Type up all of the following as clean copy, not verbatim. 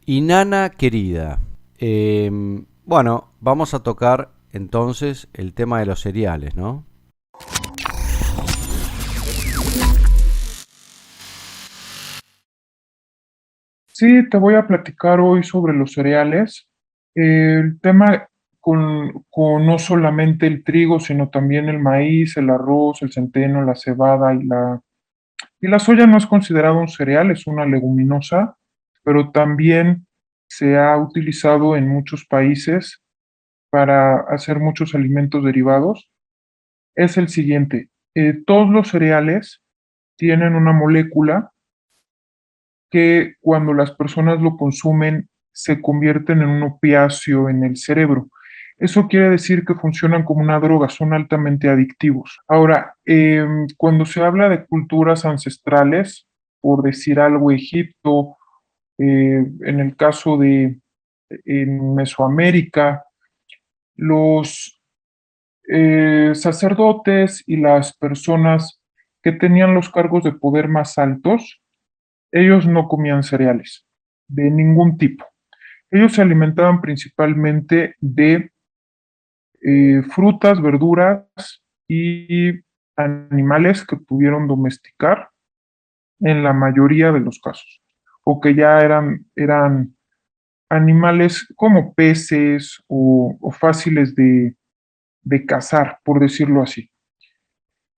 Inana querida, bueno, vamos a tocar entonces el tema de los cereales, ¿no? Sí, te voy a platicar hoy sobre los cereales. El tema con no solamente el trigo, sino también el maíz, el arroz, el centeno, la cebada y la soya no es considerado un cereal, es una leguminosa, pero también se ha utilizado en muchos países para hacer muchos alimentos derivados. Es el siguiente, todos los cereales tienen una molécula que cuando las personas lo consumen se convierten en un opiáceo en el cerebro. Eso quiere decir que funcionan como una droga, son altamente adictivos. Ahora, cuando se habla de culturas ancestrales, por decir algo, Egipto, en el caso de en Mesoamérica, los sacerdotes y las personas que tenían los cargos de poder más altos, ellos no comían cereales de ningún tipo. Ellos se alimentaban principalmente de frutas, verduras y animales que pudieron domesticar en la mayoría de los casos, o que ya eran animales como peces o fáciles de cazar, por decirlo así.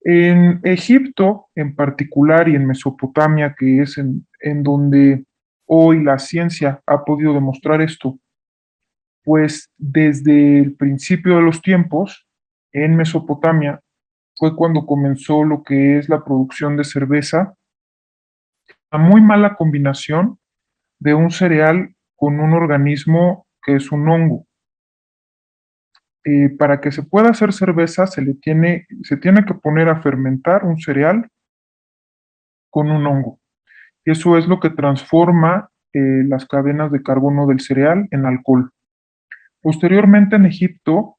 En Egipto en particular y en Mesopotamia, que es en donde hoy la ciencia ha podido demostrar esto, pues desde el principio de los tiempos, en Mesopotamia, fue cuando comenzó lo que es la producción de cerveza, a muy mala combinación de un cereal con un organismo que es un hongo. Para que se pueda hacer cerveza se tiene que poner a fermentar un cereal con un hongo. Y eso es lo que transforma las cadenas de carbono del cereal en alcohol. Posteriormente en Egipto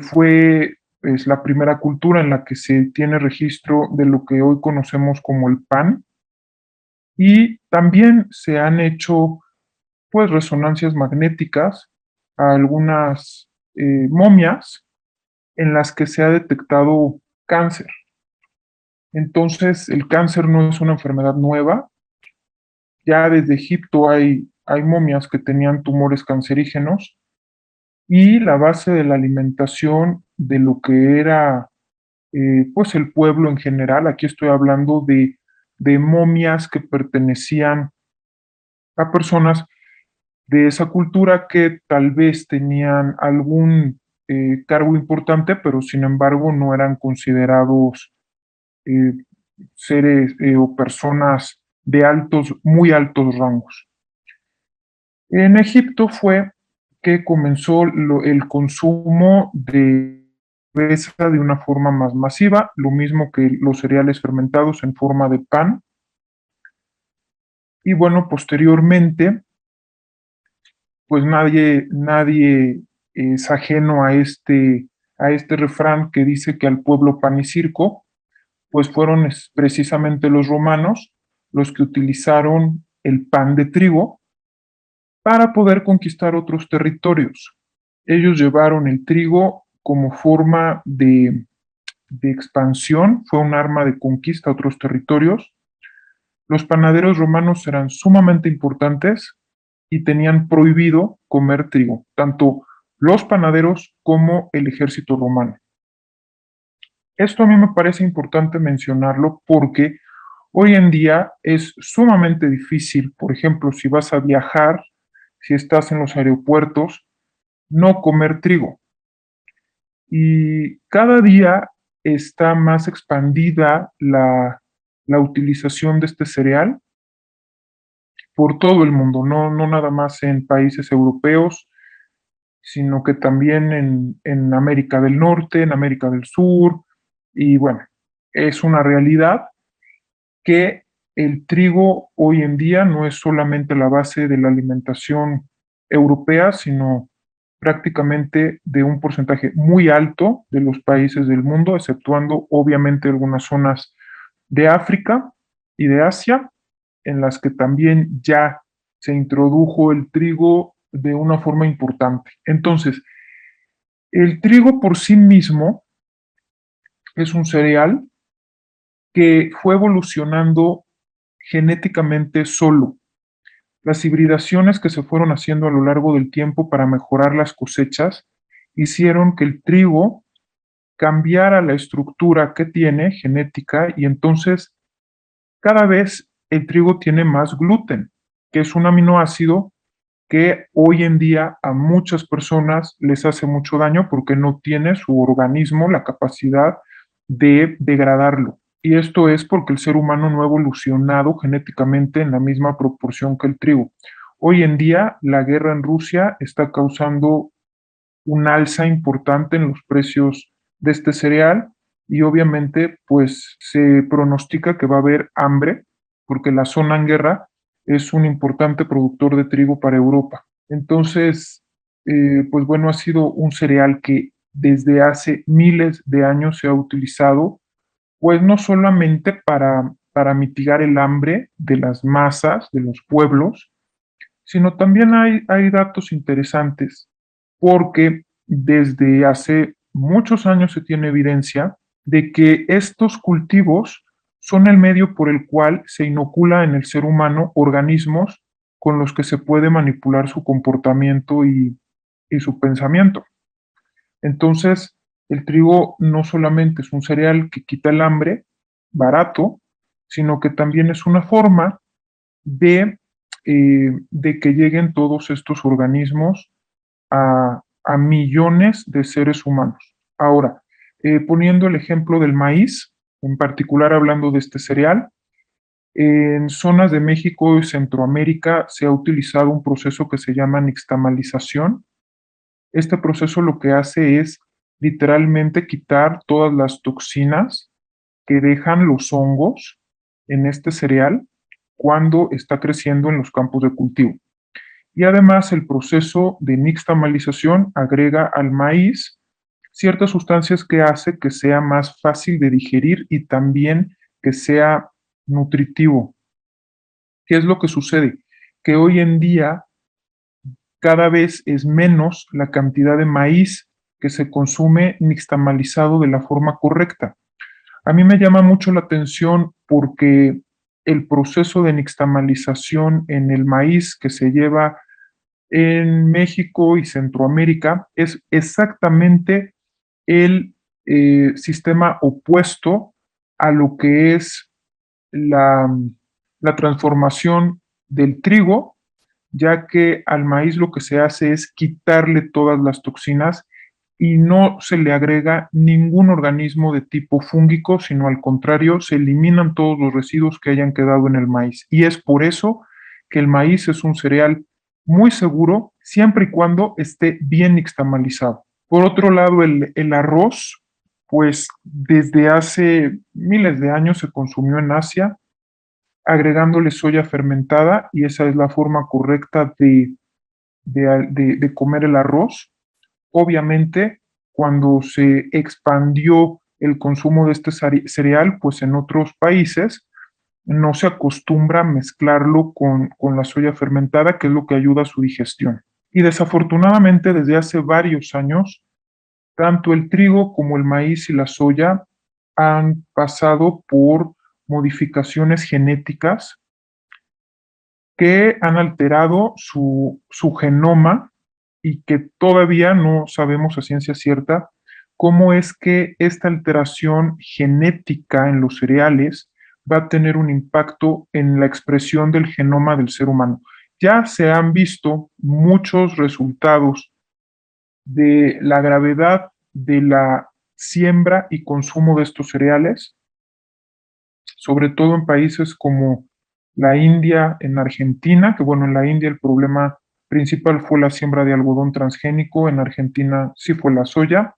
fue la primera cultura en la que se tiene registro de lo que hoy conocemos como el pan, y también se han hecho pues resonancias magnéticas a algunas momias en las que se ha detectado cáncer. Entonces, el cáncer no es una enfermedad nueva. Ya desde Egipto hay momias que tenían tumores cancerígenos, y la base de la alimentación de lo que era pues el pueblo en general, aquí estoy hablando de momias que pertenecían a personas de esa cultura que tal vez tenían algún cargo importante, pero sin embargo no eran considerados eh, seres o personas de muy altos rangos. En Egipto fue que comenzó el consumo de cerveza de una forma más masiva, lo mismo que los cereales fermentados en forma de pan. Y bueno, posteriormente, pues nadie es ajeno a este refrán que dice que al pueblo pan y circo, pues fueron precisamente los romanos los que utilizaron el pan de trigo para poder conquistar otros territorios. Ellos llevaron el trigo como forma de expansión, fue un arma de conquista a otros territorios. Los panaderos romanos eran sumamente importantes y tenían prohibido comer trigo, tanto los panaderos como el ejército romano. Esto a mí me parece importante mencionarlo porque hoy en día es sumamente difícil, por ejemplo, si vas a viajar, si estás en los aeropuertos, no comer trigo. Y cada día está más expandida la utilización de este cereal por todo el mundo, no nada más en países europeos, sino que también en América del Norte, en América del Sur, y bueno, es una realidad que el trigo hoy en día no es solamente la base de la alimentación europea, sino prácticamente de un porcentaje muy alto de los países del mundo, exceptuando obviamente algunas zonas de África y de Asia, en las que también ya se introdujo el trigo de una forma importante. Entonces, el trigo por sí mismo es un cereal que fue evolucionando genéticamente solo. Las hibridaciones que se fueron haciendo a lo largo del tiempo para mejorar las cosechas hicieron que el trigo cambiara la estructura que tiene genética y entonces cada vez el trigo tiene más gluten, que es un aminoácido que hoy en día a muchas personas les hace mucho daño porque no tiene su organismo la capacidad de degradarlo. Y esto es porque el ser humano no ha evolucionado genéticamente en la misma proporción que el trigo. Hoy en día la guerra en Rusia está causando un alza importante en los precios de este cereal y obviamente pues se pronostica que va a haber hambre porque la zona en guerra es un importante productor de trigo para Europa. Entonces, pues bueno, ha sido un cereal que desde hace miles de años se ha utilizado, pues no solamente para mitigar el hambre de las masas, de los pueblos, sino también hay datos interesantes, porque desde hace muchos años se tiene evidencia de que estos cultivos son el medio por el cual se inocula en el ser humano organismos con los que se puede manipular su comportamiento y su pensamiento. Entonces, el trigo no solamente es un cereal que quita el hambre barato, sino que también es una forma de que lleguen todos estos organismos a millones de seres humanos. Ahora, poniendo el ejemplo del maíz, en particular hablando de este cereal, en zonas de México y Centroamérica se ha utilizado un proceso que se llama nixtamalización. Este proceso lo que hace es literalmente quitar todas las toxinas que dejan los hongos en este cereal cuando está creciendo en los campos de cultivo. Y además el proceso de nixtamalización agrega al maíz ciertas sustancias que hace que sea más fácil de digerir y también que sea nutritivo. ¿Qué es lo que sucede? Que hoy en día cada vez es menos la cantidad de maíz que se consume nixtamalizado de la forma correcta. A mí me llama mucho la atención porque el proceso de nixtamalización en el maíz que se lleva en México y Centroamérica es exactamente el sistema opuesto a lo que es la, la transformación del trigo, ya que al maíz lo que se hace es quitarle todas las toxinas y no se le agrega ningún organismo de tipo fúngico, sino al contrario, se eliminan todos los residuos que hayan quedado en el maíz. Y es por eso que el maíz es un cereal muy seguro siempre y cuando esté bien nixtamalizado. Por otro lado, el arroz, pues desde hace miles de años se consumió en Asia, agregándole soya fermentada y esa es la forma correcta de comer el arroz. Obviamente, cuando se expandió el consumo de este cereal, pues en otros países no se acostumbra a mezclarlo con la soya fermentada, que es lo que ayuda a su digestión. Y desafortunadamente, desde hace varios años, tanto el trigo como el maíz y la soya han pasado por modificaciones genéticas que han alterado su genoma y que todavía no sabemos a ciencia cierta cómo es que esta alteración genética en los cereales va a tener un impacto en la expresión del genoma del ser humano. Ya se han visto muchos resultados de la gravedad de la siembra y consumo de estos cereales, sobre todo en países como la India, en Argentina, que bueno, en la India el problema principal fue la siembra de algodón transgénico, en Argentina sí fue la soya,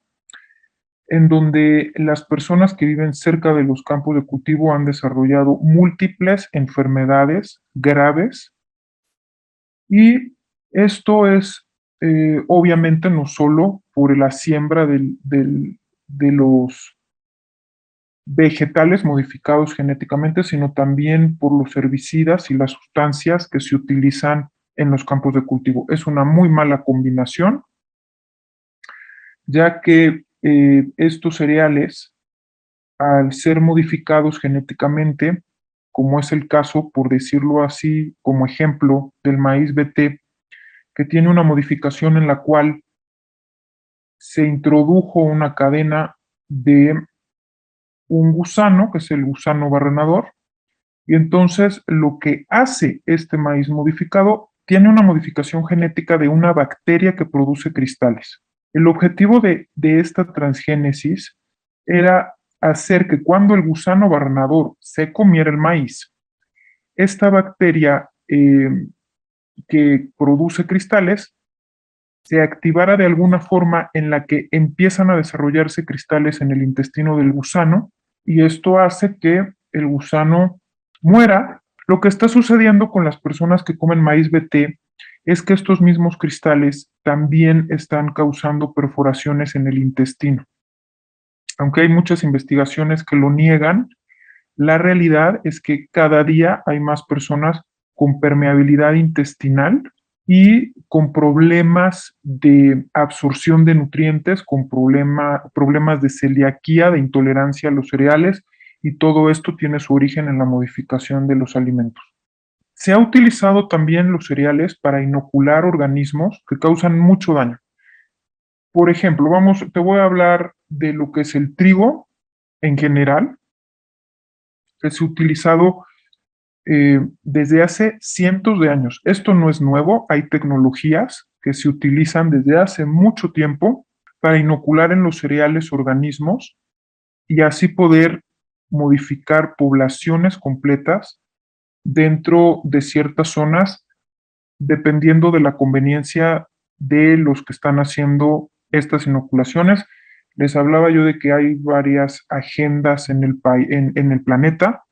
en donde las personas que viven cerca de los campos de cultivo han desarrollado múltiples enfermedades graves y esto es obviamente no solo por la siembra de los vegetales modificados genéticamente, sino también por los herbicidas y las sustancias que se utilizan en los campos de cultivo. Es una muy mala combinación, ya que estos cereales, al ser modificados genéticamente, como es el caso, por decirlo así, como ejemplo, del maíz BT, que tiene una modificación en la cual se introdujo una cadena de un gusano, que es el gusano barrenador, y entonces lo que hace este maíz modificado tiene una modificación genética de una bacteria que produce cristales. El objetivo de esta transgénesis era hacer que cuando el gusano barrenador se comiera el maíz, esta bacteria que produce cristales se activara de alguna forma en la que empiezan a desarrollarse cristales en el intestino del gusano y esto hace que el gusano muera. Lo que está sucediendo con las personas que comen maíz BT es que estos mismos cristales también están causando perforaciones en el intestino. Aunque hay muchas investigaciones que lo niegan, la realidad es que cada día hay más personas con permeabilidad intestinal y con problemas de absorción de nutrientes, con problemas de celiaquía, de intolerancia a los cereales, y todo esto tiene su origen en la modificación de los alimentos. Se ha utilizado también los cereales para inocular organismos que causan mucho daño. Por ejemplo, te voy a hablar de lo que es el trigo en general, que se ha utilizado desde hace cientos de años. Esto no es nuevo, hay tecnologías que se utilizan desde hace mucho tiempo para inocular en los cereales organismos y así poder modificar poblaciones completas dentro de ciertas zonas, dependiendo de la conveniencia de los que están haciendo estas inoculaciones. Les hablaba yo de que hay varias agendas en el planeta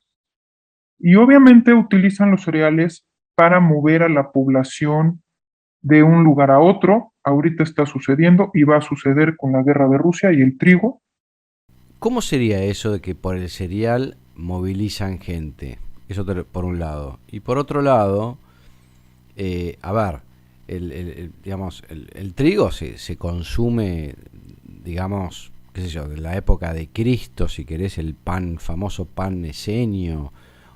y obviamente utilizan los cereales para mover a la población de un lugar a otro. Ahorita está sucediendo y va a suceder con la guerra de Rusia y el trigo. ¿Cómo sería eso de que por el cereal movilizan gente? Eso por un lado. Y por otro lado, a ver, digamos, el trigo se consume, digamos, qué sé yo, de la época de Cristo, si querés, el pan, famoso pan esenio,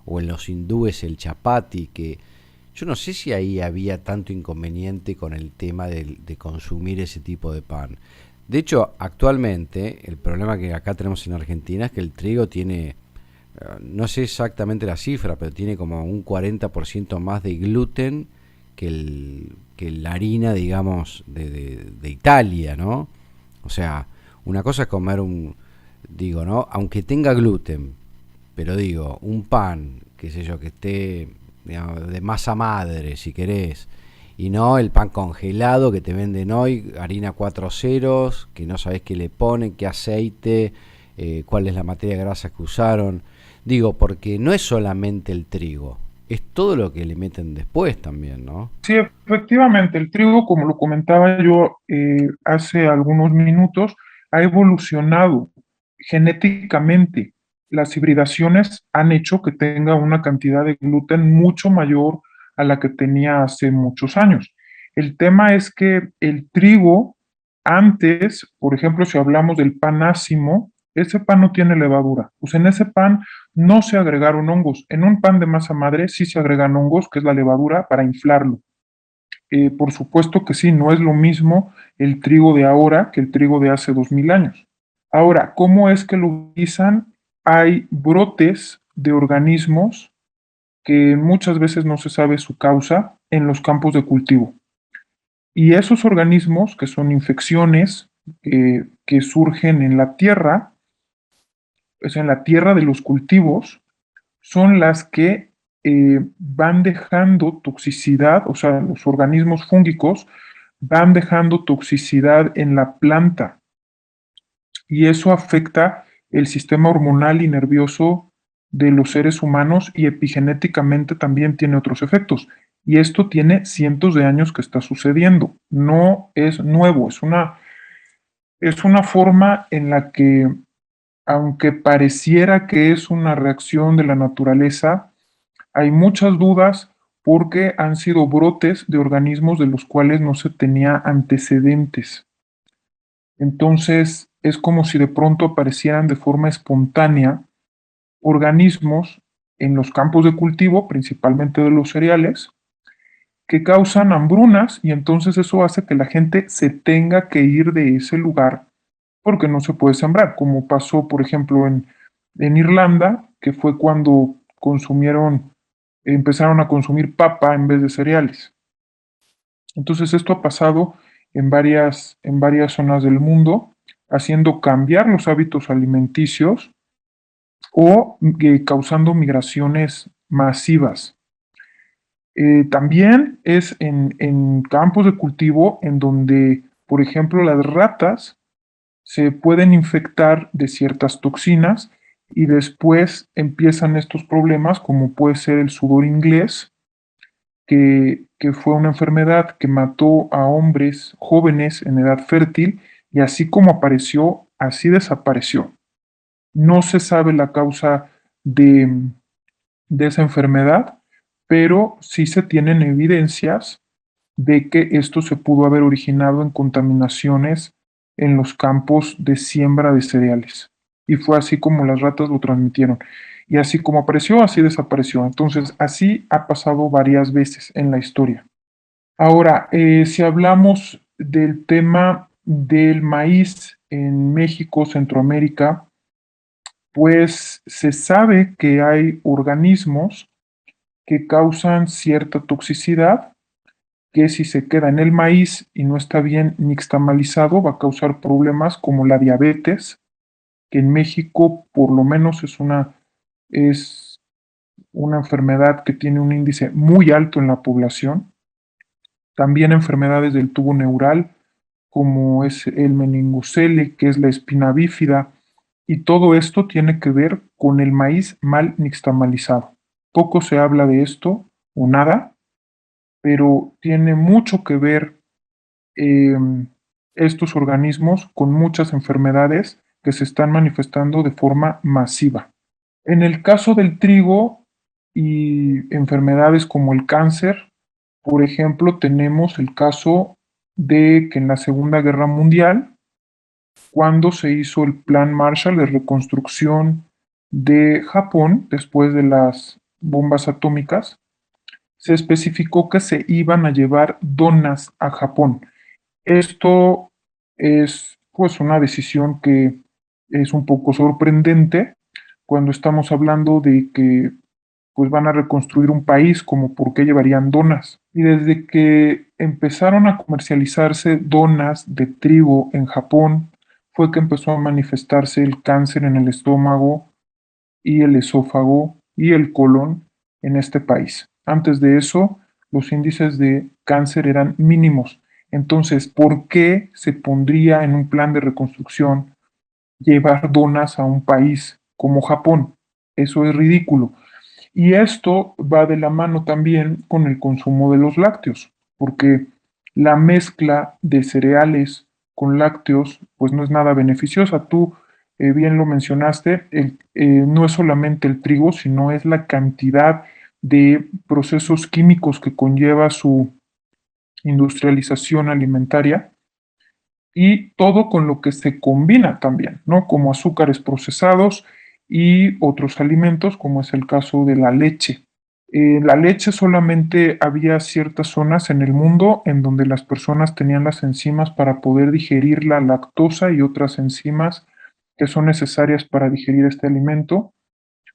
o en los hindúes el chapati, que yo no sé si ahí había tanto inconveniente con el tema de consumir ese tipo de pan. De hecho, actualmente, el problema que acá tenemos en Argentina es que el trigo tiene, no sé exactamente la cifra, pero tiene como un 40% más de gluten que la harina, digamos, de Italia, ¿no? O sea, una cosa es comer digo, ¿no? Aunque tenga gluten, pero digo, un pan, qué sé yo, que esté, digamos, de masa madre, si querés, y no el pan congelado que te venden hoy, harina 4 ceros, que no sabés qué le ponen, qué aceite, cuál es la materia grasa que usaron. Digo, porque no es solamente el trigo, es todo lo que le meten después también, ¿no? Sí, efectivamente, el trigo, como lo comentaba yo hace algunos minutos, ha evolucionado genéticamente. Las hibridaciones han hecho que tenga una cantidad de gluten mucho mayor a la que tenía hace muchos años. El tema es que el trigo, antes, por ejemplo, si hablamos del pan ácimo, ese pan no tiene levadura. Pues en ese pan no se agregaron hongos. En un pan de masa madre sí se agregan hongos, que es la levadura, para inflarlo. Por supuesto que sí, no es lo mismo el trigo de ahora que el trigo de hace 2000 años. Ahora, ¿cómo es que lo utilizan? Hay brotes de organismos que muchas veces no se sabe su causa en los campos de cultivo. Y esos organismos, que son infecciones que surgen en la tierra, es en la tierra de los cultivos, son las que van dejando toxicidad, o sea, los organismos fúngicos van dejando toxicidad en la planta y eso afecta el sistema hormonal y nervioso de los seres humanos y epigenéticamente también tiene otros efectos. Y esto tiene cientos de años que está sucediendo. No es nuevo, es una forma en la que, aunque pareciera que es una reacción de la naturaleza, hay muchas dudas porque han sido brotes de organismos de los cuales no se tenía antecedentes. Entonces, es como si de pronto aparecieran de forma espontánea organismos en los campos de cultivo, principalmente de los cereales, que causan hambrunas y entonces eso hace que la gente se tenga que ir de ese lugar porque no se puede sembrar, como pasó, por ejemplo, en Irlanda, que fue cuando empezaron a consumir papa en vez de cereales. Entonces esto ha pasado en varias zonas del mundo, haciendo cambiar los hábitos alimenticios o causando migraciones masivas. También es en campos de cultivo en donde, por ejemplo, las ratas se pueden infectar de ciertas toxinas y después empiezan estos problemas como puede ser el sudor inglés, que fue una enfermedad que mató a hombres jóvenes en edad fértil y así como apareció, así desapareció. No se sabe la causa de, de esa enfermedad, pero sí se tienen evidencias de que esto se pudo haber originado en contaminaciones en los campos de siembra de cereales. Y fue así como las ratas lo transmitieron. Y así como apareció, así desapareció. Entonces, así ha pasado varias veces en la historia. Ahora, si hablamos del tema del maíz en México, Centroamérica, pues se sabe que hay organismos que causan cierta toxicidad que si se queda en el maíz y no está bien nixtamalizado, va a causar problemas como la diabetes, que en México por lo menos es una enfermedad que tiene un índice muy alto en la población. También enfermedades del tubo neural, como es el meningocele, que es la espina bífida, y todo esto tiene que ver con el maíz mal nixtamalizado. Poco se habla de esto, o nada, pero tiene mucho que ver eh, estos organismos con muchas enfermedades que se están manifestando de forma masiva. En el caso del trigo y enfermedades como el cáncer, por ejemplo, tenemos el caso de que en la Segunda Guerra Mundial, cuando se hizo el Plan Marshall de reconstrucción de Japón después de las bombas atómicas, se especificó que se iban a llevar donas a Japón. Esto es pues una decisión que es un poco sorprendente cuando estamos hablando de que pues van a reconstruir un país, como por qué llevarían donas. Y desde que empezaron a comercializarse donas de trigo en Japón, fue que empezó a manifestarse el cáncer en el estómago y el esófago y el colon en este país. Antes de eso, los índices de cáncer eran mínimos. Entonces, ¿por qué se pondría en un plan de reconstrucción llevar donas a un país como Japón? Eso es ridículo. Y esto va de la mano también con el consumo de los lácteos, porque la mezcla de cereales con lácteos pues no es nada beneficiosa. Tú bien lo mencionaste, no es solamente el trigo, sino es la cantidad de procesos químicos que conlleva su industrialización alimentaria y todo con lo que se combina también, ¿no? Como azúcares procesados y otros alimentos, como es el caso de la leche. La leche solamente había ciertas zonas en el mundo en donde las personas tenían las enzimas para poder digerir la lactosa y otras enzimas que son necesarias para digerir este alimento.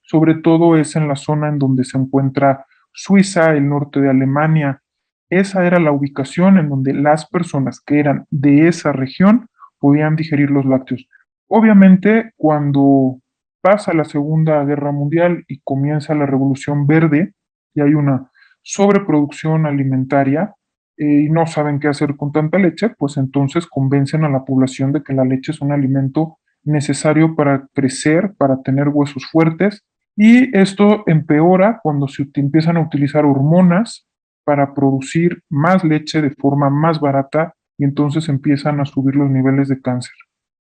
Sobre todo es en la zona en donde se encuentra Suiza, el norte de Alemania. Esa era la ubicación en donde las personas que eran de esa región podían digerir los lácteos. Obviamente, cuando pasa la Segunda Guerra Mundial y comienza la Revolución Verde y hay una sobreproducción alimentaria y no saben qué hacer con tanta leche, pues entonces convencen a la población de que la leche es un alimento necesario para crecer, para tener huesos fuertes, y esto empeora cuando empiezan a utilizar hormonas para producir más leche de forma más barata y entonces empiezan a subir los niveles de cáncer.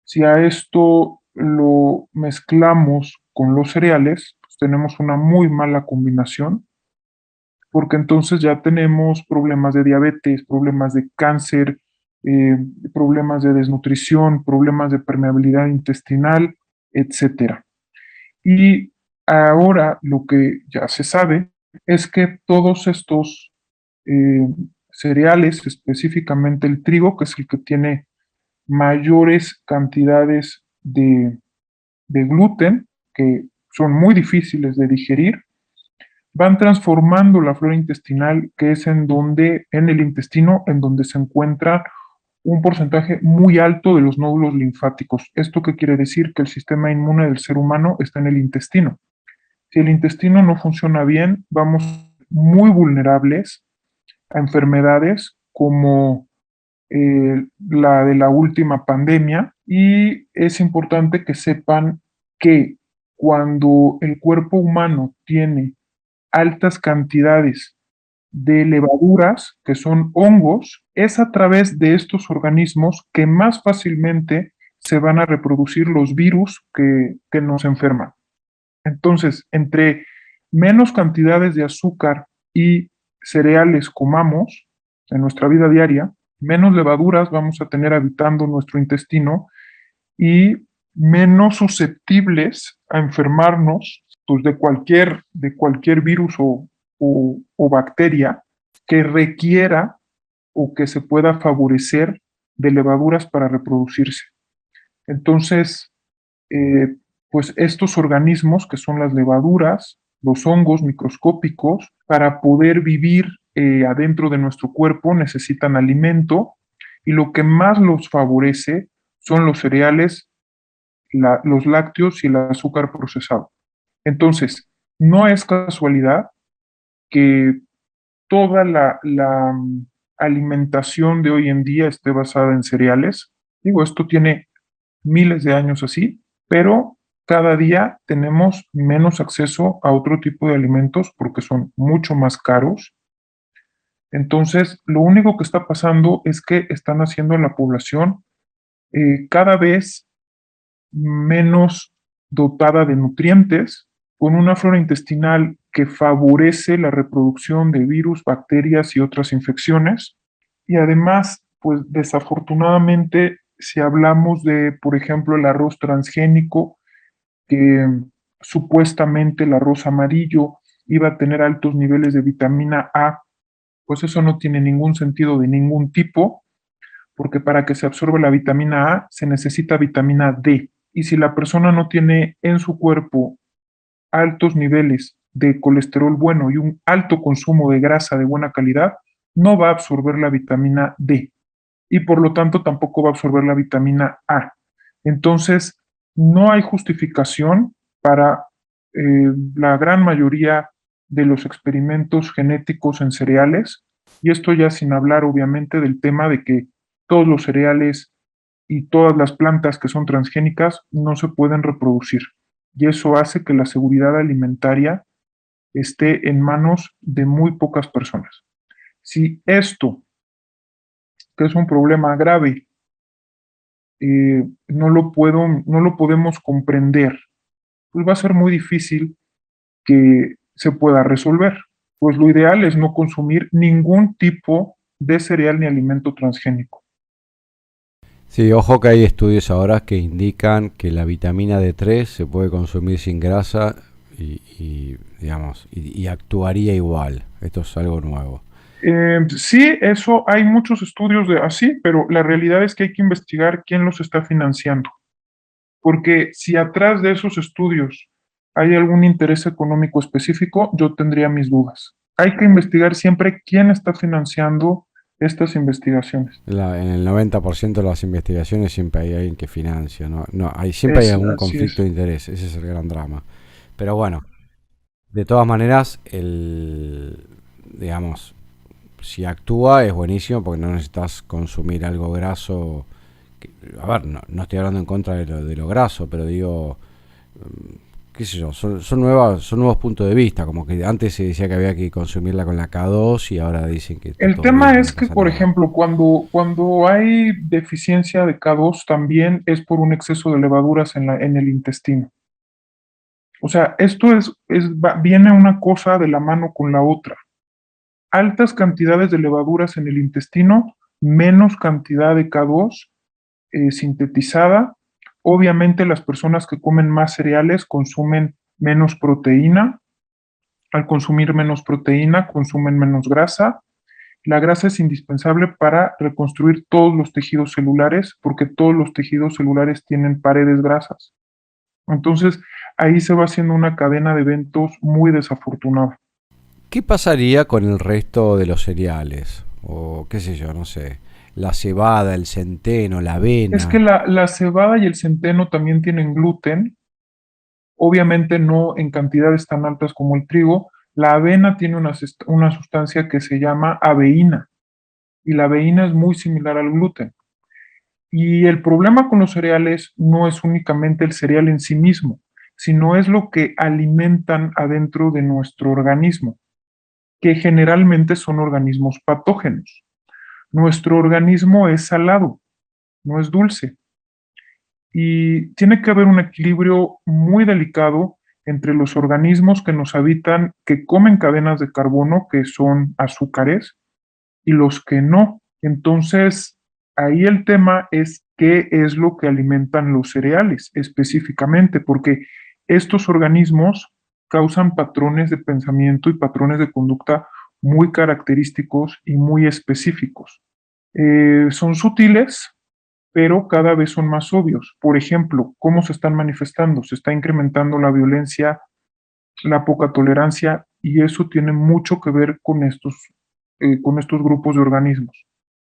Si a esto lo mezclamos con los cereales, pues tenemos una muy mala combinación porque entonces ya tenemos problemas de diabetes, problemas de cáncer, eh, problemas de desnutrición, problemas de permeabilidad intestinal, etcétera. Y ahora lo que ya se sabe es que todos estos eh, cereales, específicamente el trigo, que es el que tiene mayores cantidades de gluten, que son muy difíciles de digerir, van transformando la flora intestinal, que es en el intestino, en donde se encuentra un porcentaje muy alto de los nódulos linfáticos. ¿Esto qué quiere decir? Que el sistema inmune del ser humano está en el intestino. Si el intestino no funciona bien, vamos muy vulnerables a enfermedades como la de la última pandemia, y es importante que sepan que cuando el cuerpo humano tiene altas cantidades de levaduras, que son hongos, es a través de estos organismos que más fácilmente se van a reproducir los virus que nos enferman. Entonces, entre menos cantidades de azúcar y cereales comamos en nuestra vida diaria, menos levaduras vamos a tener habitando nuestro intestino y menos susceptibles a enfermarnos pues, de cualquier virus o bacteria que requiera o que se pueda favorecer de levaduras para reproducirse. Entonces, eh, pues estos organismos que son las levaduras, los hongos microscópicos, para poder vivir adentro de nuestro cuerpo necesitan alimento, y lo que más los favorece son los cereales, los lácteos y el azúcar procesado. Entonces, no es casualidad que toda la alimentación de hoy en día esté basada en cereales. Digo, esto tiene miles de años así, pero cada día tenemos menos acceso a otro tipo de alimentos porque son mucho más caros. Entonces, lo único que está pasando es que están haciendo a la población cada vez menos dotada de nutrientes, con una flora intestinal que favorece la reproducción de virus, bacterias y otras infecciones. Y además, pues desafortunadamente, si hablamos de, por ejemplo, el arroz transgénico, que supuestamente el arroz amarillo iba a tener altos niveles de vitamina A, pues eso no tiene ningún sentido de ningún tipo, porque para que se absorba la vitamina A se necesita vitamina D. Y si la persona no tiene en su cuerpo altos niveles de colesterol bueno y un alto consumo de grasa de buena calidad, no va a absorber la vitamina D y por lo tanto tampoco va a absorber la vitamina A. Entonces, no hay justificación para la gran mayoría de los experimentos genéticos en cereales, y esto ya sin hablar obviamente del tema de que todos los cereales y todas las plantas que son transgénicas no se pueden reproducir. Y eso hace que la seguridad alimentaria esté en manos de muy pocas personas. Si esto, que es un problema grave, no lo podemos comprender, pues va a ser muy difícil que se pueda resolver. Pues lo ideal es no consumir ningún tipo de cereal ni alimento transgénico. Sí, ojo que hay estudios ahora que indican que la vitamina D3 se puede consumir sin grasa digamos, y actuaría igual. Esto es algo nuevo. Sí, eso hay muchos estudios de así, pero la realidad es que hay que investigar quién los está financiando, porque si atrás de esos estudios hay algún interés económico específico, yo tendría mis dudas. Hay que investigar siempre quién está financiando estas investigaciones. En el 90% de las investigaciones siempre hay alguien que financia, ¿no? No, siempre hay algún Así conflicto es. de interés, ese es el gran drama. Pero bueno, de todas maneras, digamos, si actúa es buenísimo porque no necesitas consumir algo graso. A ver, no estoy hablando en contra de lo graso, pero digo, qué sé yo, son nuevos puntos de vista, como que antes se decía que había que consumirla con la K2 y ahora dicen que está El todo tema bien, que es no que, pasa por nada. ejemplo, cuando hay deficiencia de K2 también es por un exceso de levaduras en el intestino. O sea, esto viene una cosa de la mano con la otra. altas cantidades de levaduras en el intestino, menos cantidad de K2 sintetizada. Obviamente las personas que comen más cereales consumen menos proteína. Al consumir menos proteína, consumen menos grasa. La grasa es indispensable para reconstruir todos los tejidos celulares, porque todos los tejidos celulares tienen paredes grasas. Entonces, ahí se va haciendo una cadena de eventos muy desafortunada. ¿Qué pasaría con el resto de los cereales? O qué sé yo, no sé. La cebada, el centeno, la Es que avena. la cebada y el centeno también tienen gluten, obviamente no en cantidades tan altas como el trigo. La avena tiene una sustancia que se llama aveína, y la aveína es muy similar al gluten. Y el problema con los cereales no es únicamente el cereal en sí mismo, sino es lo que alimentan adentro de nuestro organismo, que generalmente son organismos patógenos. Nuestro organismo es salado, no es dulce. Y tiene que haber un equilibrio muy delicado entre los organismos que nos habitan, que comen cadenas de carbono, que son azúcares, y los que no. Entonces, ahí el tema es qué es lo que alimentan los cereales específicamente, porque estos organismos causan patrones de pensamiento y patrones de conducta muy característicos y muy específicos. Son sutiles, pero cada vez son más obvios. Por ejemplo, ¿cómo se están manifestando? Se está incrementando la violencia, la poca tolerancia, y eso tiene mucho que ver con estos grupos de organismos.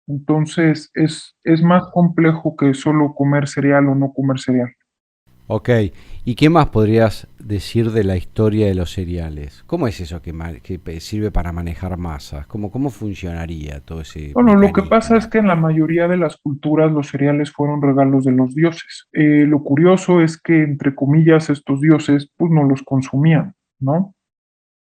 Entonces, es más complejo que solo comer cereal o no comer cereal. Ok, ¿y qué más podrías decir de la historia de los cereales? ¿Cómo es eso que sirve para manejar masas? ¿Cómo funcionaría todo ese Bueno, lo que pasa es mecanismo? que en la mayoría de las culturas los cereales fueron regalos de los dioses. Lo curioso es que, entre comillas, estos dioses pues no los consumían, ¿no?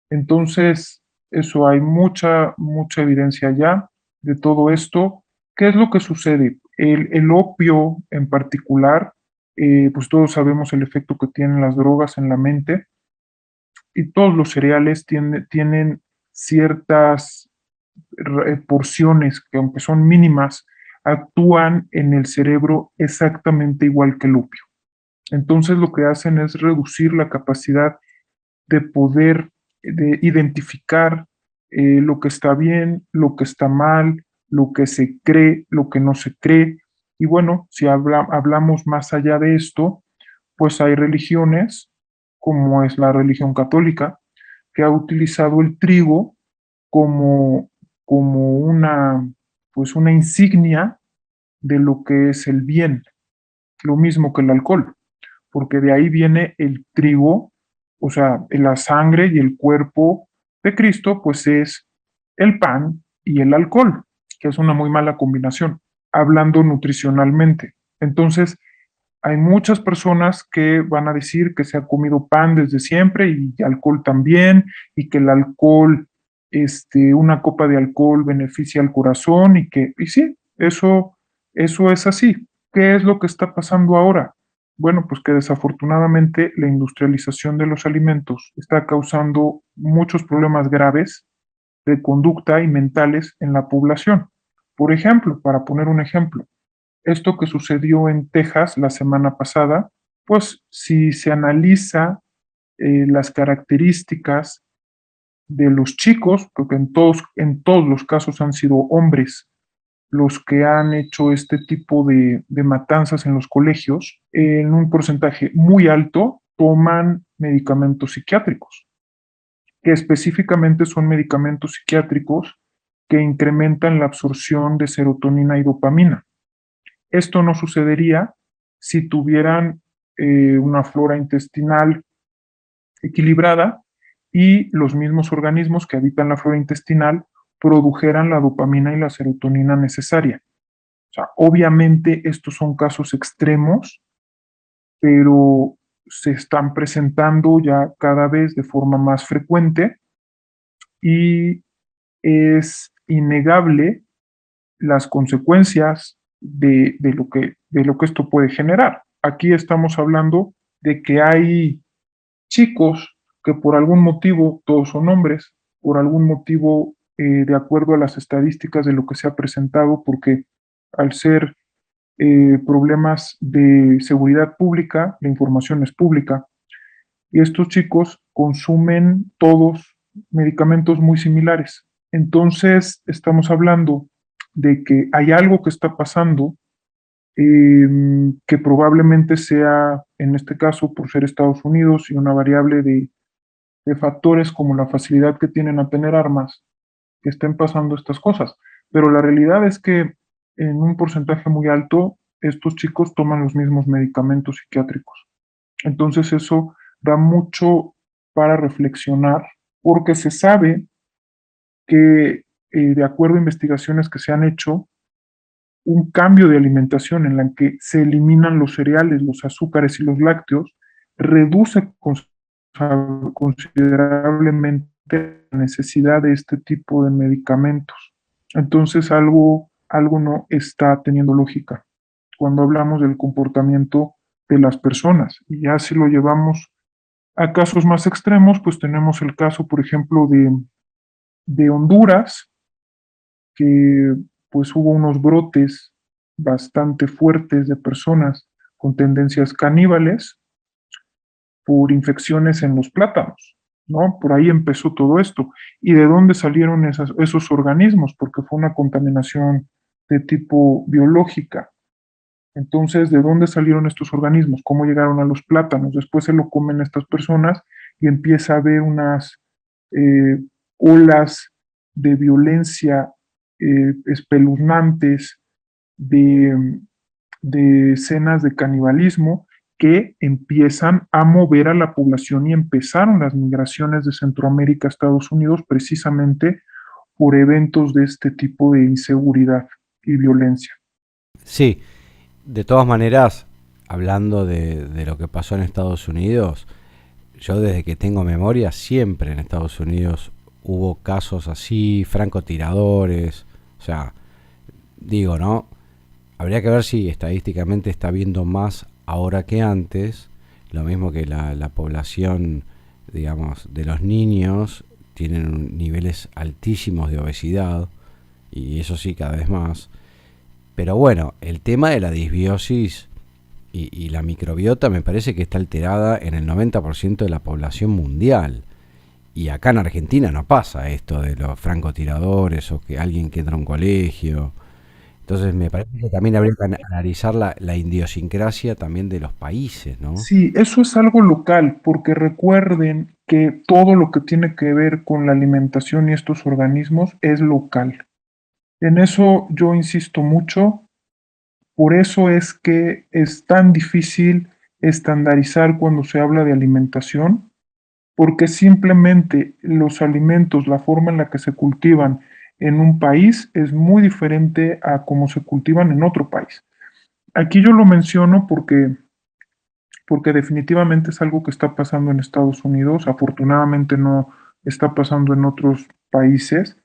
Entonces, eso hay mucha evidencia ya de todo esto. ¿Qué es lo que sucede? El opio en particular, pues todos sabemos el efecto que tienen las drogas en la mente, y todos los cereales tienen ciertas porciones que, aunque son mínimas, actúan en el cerebro exactamente igual que el opio. Entonces lo que hacen es reducir la capacidad de poder de identificar lo que está bien, lo que está mal, lo que se cree, lo que no se cree. Y bueno, si hablamos más allá de esto, pues hay religiones, como es la religión católica, que ha utilizado el trigo como, como pues una insignia de lo que es el bien, lo mismo que el alcohol, porque de ahí viene el trigo, o sea, la sangre y el cuerpo de Cristo, pues es el pan y el alcohol, que es una muy mala combinación, hablando nutricionalmente. Entonces, hay muchas personas que van a decir que se ha comido pan desde siempre y alcohol también, y que el alcohol, una copa de alcohol beneficia al corazón, y sí, eso es así. ¿Qué es lo que está pasando ahora? Bueno, pues que desafortunadamente la industrialización de los alimentos está causando muchos problemas graves de conducta y mentales en la población. Por ejemplo, para poner un ejemplo, esto que sucedió en Texas la semana pasada, pues si se analiza las características de los chicos, porque en todos los casos han sido hombres los que han hecho este tipo de matanzas en los colegios, en un porcentaje muy alto toman medicamentos psiquiátricos, que específicamente son medicamentos psiquiátricos que incrementan la absorción de serotonina y dopamina. Esto no sucedería si tuvieran una flora intestinal equilibrada y los mismos organismos que habitan la flora intestinal produjeran la dopamina y la serotonina necesaria. O sea, obviamente estos son casos extremos, pero se están presentando ya cada vez de forma más frecuente, y es innegable las consecuencias de lo que esto puede generar. Aquí estamos hablando de que hay chicos que por algún motivo, todos son hombres, por algún motivo de acuerdo a las estadísticas de lo que se ha presentado, porque al ser problemas de seguridad pública, la información es pública, y estos chicos consumen todos medicamentos muy similares. Entonces, estamos hablando de que hay algo que está pasando que probablemente sea, en este caso, por ser Estados Unidos y una variable de factores como la facilidad que tienen a tener armas, que estén pasando estas cosas. Pero la realidad es que en un porcentaje muy alto, estos chicos toman los mismos medicamentos psiquiátricos. Entonces eso da mucho para reflexionar, porque se sabe que, de acuerdo a investigaciones que se han hecho, un cambio de alimentación en la que se eliminan los cereales, los azúcares y los lácteos, reduce considerablemente la necesidad de este tipo de medicamentos. Entonces algo no está teniendo lógica cuando hablamos del comportamiento de las personas. Y ya si lo llevamos a casos más extremos, pues tenemos el caso, por ejemplo, de Honduras, que pues hubo unos brotes bastante fuertes de personas con tendencias caníbales por infecciones en los plátanos, ¿no? Por ahí empezó todo esto. ¿Y de dónde salieron esos organismos? Porque fue una contaminación de tipo biológica. Entonces, ¿de dónde salieron estos organismos? ¿Cómo llegaron a los plátanos? Después se lo comen estas personas y empieza a haber unas eh, olas de violencia espeluznantes, de, de escenas de canibalismo que empiezan a mover a la población y empezaron las migraciones de Centroamérica a Estados Unidos precisamente por eventos de este tipo de inseguridad y violencia. Sí, de todas maneras, hablando de lo que pasó en Estados Unidos, yo desde que tengo memoria, siempre en Estados Unidos hubo casos así, francotiradores, o sea, digo, ¿no? Habría que ver si estadísticamente está viendo más ahora que antes, lo mismo que la población, digamos, de los niños tienen niveles altísimos de obesidad, y eso sí cada vez más. Pero bueno, el tema de la disbiosis y la microbiota me parece que está alterada en el 90% de la población mundial. Y acá en Argentina no pasa esto de los francotiradores o que alguien que entra a un colegio. Entonces me parece que también habría que analizar la idiosincrasia también de los países, ¿no? Sí, eso es algo local, porque recuerden que todo lo que tiene que ver con la alimentación y estos organismos es local. En eso yo insisto mucho, por eso es que es tan difícil estandarizar cuando se habla de alimentación, porque simplemente los alimentos, la forma en la que se cultivan en un país es muy diferente a cómo se cultivan en otro país. Aquí yo lo menciono porque definitivamente es algo que está pasando en Estados Unidos, afortunadamente no está pasando en otros países.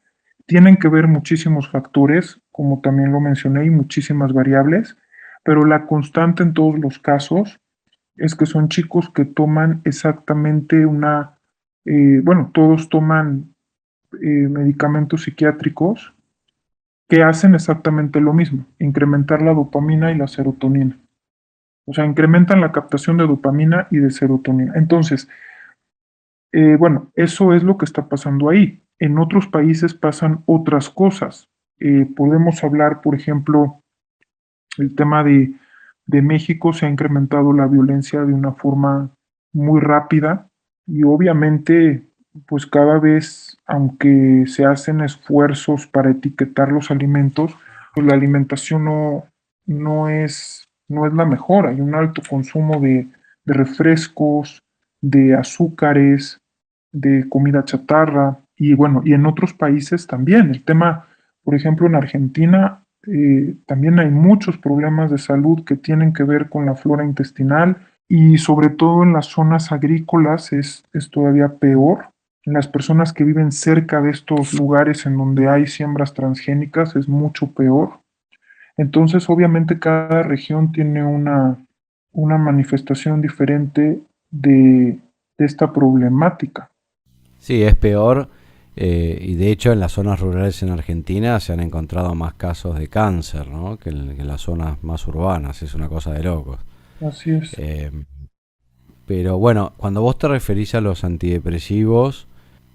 Tienen que ver muchísimos factores, como también lo mencioné, y muchísimas variables, pero la constante en todos los casos es que son chicos que toman exactamente bueno, todos toman medicamentos psiquiátricos que hacen exactamente lo mismo, incrementar la dopamina y la serotonina. O sea, incrementan la captación de dopamina y de serotonina. Entonces, bueno, eso es lo que está pasando ahí. En otros países pasan otras cosas. Podemos hablar, por ejemplo, el tema de México, se ha incrementado la violencia de una forma muy rápida y obviamente, pues cada vez, aunque se hacen esfuerzos para etiquetar los alimentos, pues la alimentación no es la mejor. Hay un alto consumo de refrescos, de azúcares, de comida chatarra y bueno, y en otros países también. El tema, por ejemplo, en Argentina también hay muchos problemas de salud que tienen que ver con la flora intestinal y sobre todo en las zonas agrícolas es todavía peor. En las personas que viven cerca de estos lugares en donde hay siembras transgénicas es mucho peor. Entonces, obviamente, cada región tiene una manifestación diferente de esta problemática. Sí, es peor Y de hecho en las zonas rurales en Argentina se han encontrado más casos de cáncer, ¿no? Que en las zonas más urbanas. Es una cosa de locos. Así es. Eh, pero bueno, cuando vos te referís a los antidepresivos,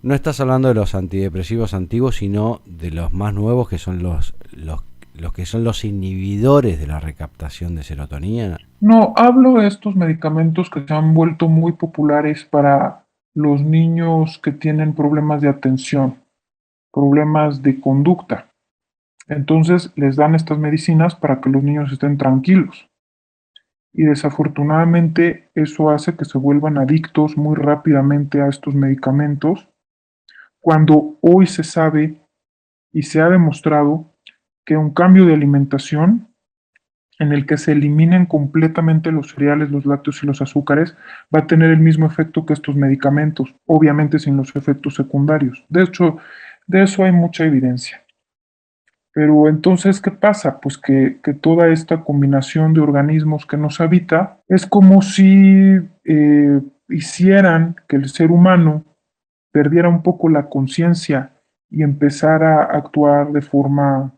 no estás hablando de los antidepresivos antiguos, sino de los más nuevos que son los que son los inhibidores de la recaptación de serotonina. No, hablo de estos medicamentos que se han vuelto muy populares para los niños que tienen problemas de atención, problemas de conducta. Entonces les dan estas medicinas para que los niños estén tranquilos. Y desafortunadamente eso hace que se vuelvan adictos muy rápidamente a estos medicamentos, cuando hoy se sabe y se ha demostrado que un cambio de alimentación en el que se eliminen completamente los cereales, los lácteos y los azúcares, va a tener el mismo efecto que estos medicamentos, obviamente sin los efectos secundarios. De hecho, de eso hay mucha evidencia. Pero entonces, ¿qué pasa? Pues que toda esta combinación de organismos que nos habita es como si hicieran que el ser humano perdiera un poco la conciencia y empezara a actuar de forma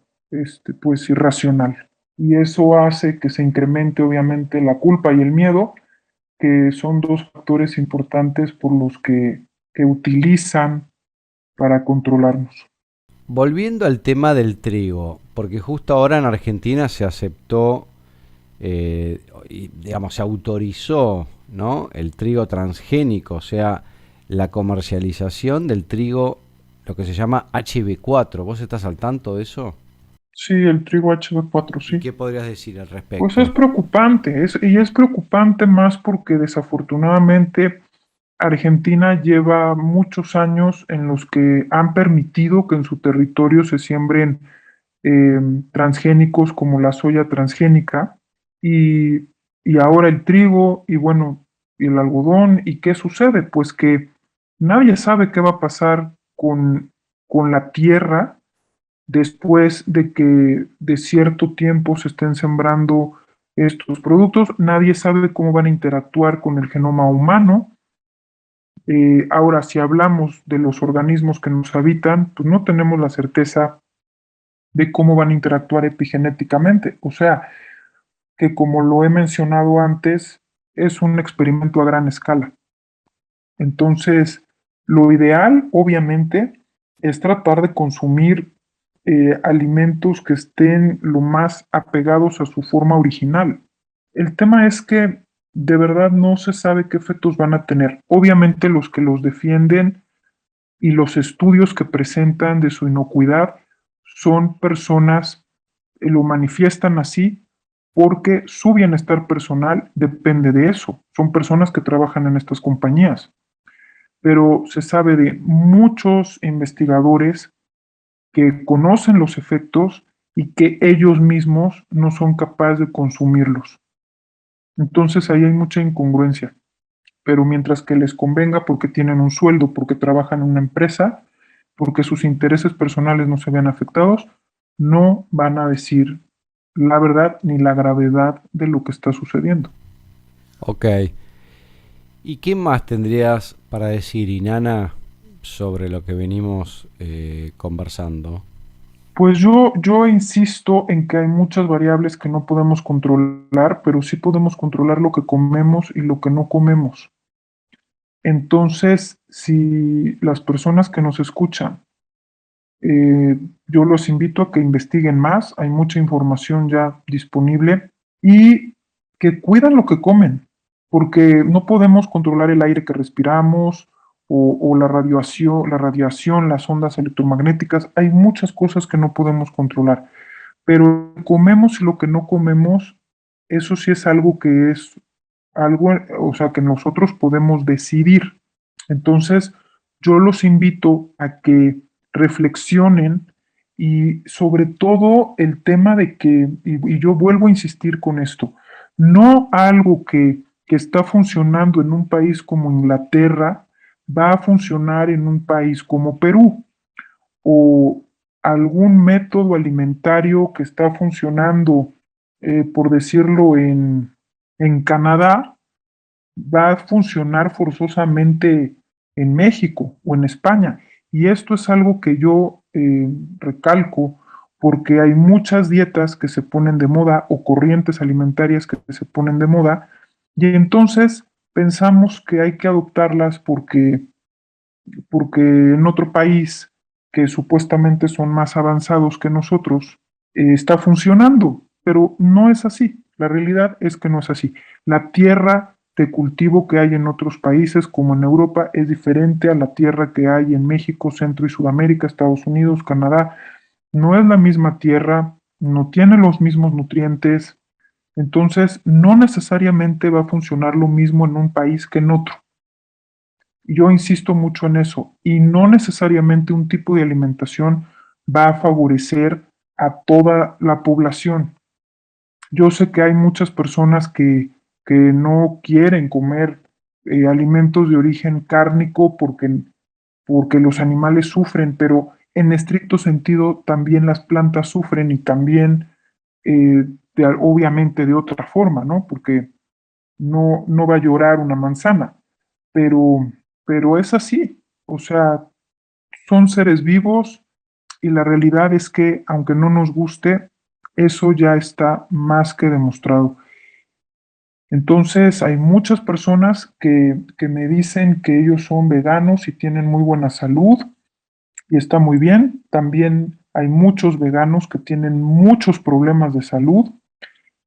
pues irracional. Y eso hace que se incremente obviamente la culpa y el miedo, que son dos factores importantes por los que utilizan para controlarnos. Volviendo al tema del trigo, porque justo ahora en Argentina se aceptó, y, digamos, se autorizó, ¿no? El trigo transgénico, o sea, la comercialización del trigo, lo que se llama HB4. ¿Vos estás al tanto de eso? Sí, el trigo HB4, ¿Y sí. qué podrías decir al Pues es respecto? preocupante, y es preocupante más porque desafortunadamente Argentina lleva muchos años en los que han permitido que en su territorio se siembren transgénicos como la soya transgénica y, y ahora el trigo y bueno, y el algodón. ¿Y qué sucede? Pues que nadie sabe qué va a pasar con la tierra después de que de cierto tiempo se estén sembrando estos productos. Nadie sabe cómo van a interactuar con el genoma humano. Ahora, si hablamos de los organismos que nos habitan, pues no tenemos la certeza de cómo van a interactuar epigenéticamente. O sea, que como lo he mencionado antes, es un experimento a gran escala. Entonces, lo ideal, obviamente, es tratar de consumir alimentos que estén lo más apegados a su forma original. El tema es que de verdad no se sabe qué efectos van a tener. Obviamente los que los defienden y los estudios que presentan de su inocuidad son personas, lo manifiestan así porque su bienestar personal depende de eso. Son personas que trabajan en estas compañías. Pero se sabe de muchos investigadores que conocen los efectos y que ellos mismos no son capaces de consumirlos. Entonces ahí hay mucha incongruencia. Pero mientras que les convenga porque tienen un sueldo, porque trabajan en una empresa, porque sus intereses personales no se vean afectados, no van a decir la verdad ni la gravedad de lo que está sucediendo. Ok. ¿Y qué más tendrías para decir, Inana, sobre lo que venimos conversando? Pues yo insisto en que hay muchas variables que no podemos controlar, pero sí podemos controlar lo que comemos y lo que no comemos. Entonces, si las personas que nos escuchan, yo los invito a que investiguen más, hay mucha información ya disponible y que cuidan lo que comen, porque no podemos controlar el aire que respiramos o la radiación, las ondas electromagnéticas, hay muchas cosas que no podemos controlar, pero comemos y lo que no comemos, eso sí es algo que es algo, o sea, que nosotros podemos decidir. Entonces, yo los invito a que reflexionen y sobre todo el tema de que, y yo vuelvo a insistir con esto, no algo que está funcionando en un país como Inglaterra va a funcionar en un país como Perú o algún método alimentario que está funcionando, por decirlo, en Canadá, va a funcionar forzosamente en México o en España. Y esto es algo que yo recalco porque hay muchas dietas que se ponen de moda o corrientes alimentarias que se ponen de moda y entonces pensamos que hay que adoptarlas porque en otro país que supuestamente son más avanzados que nosotros está funcionando, pero no es así. La realidad es que no es así. La tierra de cultivo que hay en otros países, como en Europa, es diferente a la tierra que hay en México, Centro y Sudamérica, Estados Unidos, Canadá. No es la misma tierra, no tiene los mismos nutrientes, entonces no necesariamente va a funcionar lo mismo en un país que en otro. Yo insisto mucho en eso y no necesariamente un tipo de alimentación va a favorecer a toda la población. Yo sé que hay muchas personas que no quieren comer alimentos de origen cárnico porque los animales sufren, pero en estricto sentido también las plantas sufren y también obviamente de otra forma, ¿no? Porque no va a llorar una manzana, pero, pero es así, o sea, son seres vivos y la realidad es que aunque no nos guste, eso ya está más que demostrado. Entonces hay muchas personas que me dicen que ellos son veganos y tienen muy buena salud y está muy bien. También hay muchos veganos que tienen muchos problemas de salud.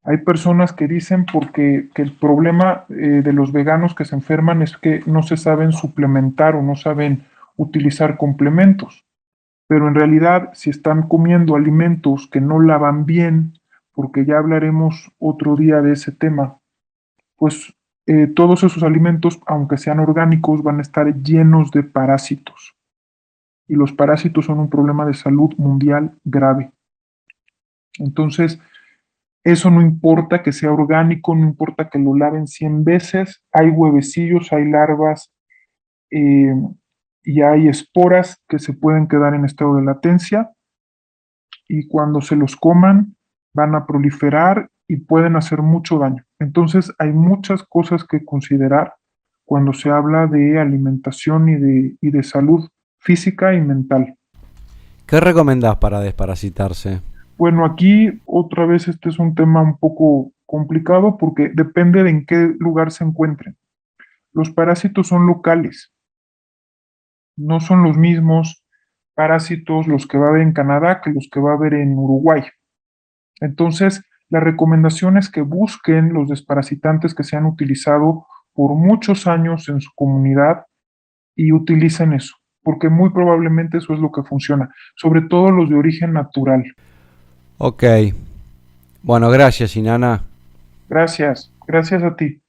Hay personas que dicen que el problema de los veganos que se enferman es que no se saben suplementar o no saben utilizar complementos. Pero en realidad, si están comiendo alimentos que no lavan bien, porque ya hablaremos otro día de ese tema, pues todos esos alimentos, aunque sean orgánicos, van a estar llenos de parásitos. Y los parásitos son un problema de salud mundial grave. Entonces, eso no importa que sea orgánico, no importa que lo laven 100 veces, hay huevecillos, hay larvas eh, y hay esporas que se pueden quedar en estado de latencia y cuando se los coman van a proliferar y pueden hacer mucho daño. Entonces hay muchas cosas que considerar cuando se habla de alimentación y de salud física y mental. ¿Qué recomendás para desparasitarse? Bueno, aquí otra vez este es un tema un poco complicado porque depende de en qué lugar se encuentren. Los parásitos son locales, no son los mismos parásitos los que va a haber en Canadá que los que va a haber en Uruguay. Entonces, la recomendación es que busquen los desparasitantes que se han utilizado por muchos años en su comunidad y utilicen eso, porque muy probablemente eso es lo que funciona, sobre todo los de origen natural. Ok. Bueno, gracias, Inana. Gracias, gracias a ti.